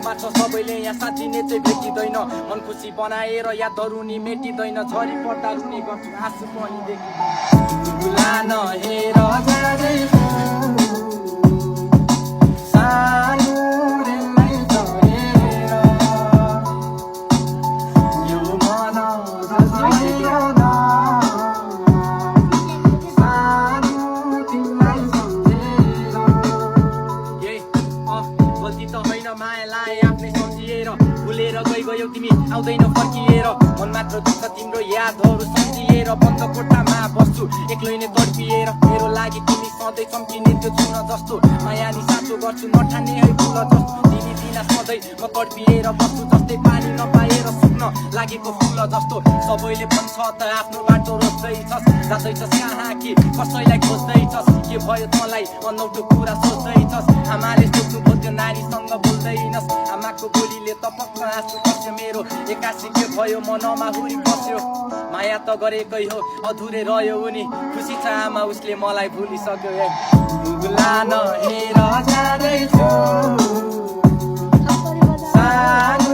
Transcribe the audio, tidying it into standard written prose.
मात्र सबैले यहाँ साथी नै चाहिँ भेटिँदैन मन खुसी बनाएर यादहरू नि मेटिँदैन झरी पर्दा रुने गर्छु आँसु पनि देखिँदैन हेर जाँदैछु सानो रेलमै झरेर यो मन झल्झिएर मायालाई आफ्नै सम्झिएर भुलेर गयो तिमी आउँदैन फर्किएर मन मात्र दुःख तिम्रो यादहरू सम्झिएर बन्द कोठामा बस्छु एक्लै नै तडपिएर मेरो लागि तिमी सधैँ चम्किने त्यो चुन जस्तो माया नि साँचो गर्छु नठाने है फुल जस्तो तिमी बिना सधैँ म तडपिएर बस्छु जस्तै पानी नपाएर सुक्न लागेको फुल जस्तो सबैले भन्छ त आफ्नो बाटो रोज्दैछस् जाँदैछस् कहाँ कि कसैलाई खोज्दैछस् के भयो तँलाई अनौठो कुरा सोच्दैछस् आमाले सोध्नु खोज्यो नानीसँग बोल्दैनस् आमाको बोलीले त पक्क आँसु बस्यो मेरो एक्कासी के भयो मनमा हुरी बस्यो माया त गरेकै हो अधुरै रह्यो उनी खुसी छ आमा उसले मलाई भुलिसक्यो भुलान हेर जाँदैछु सानो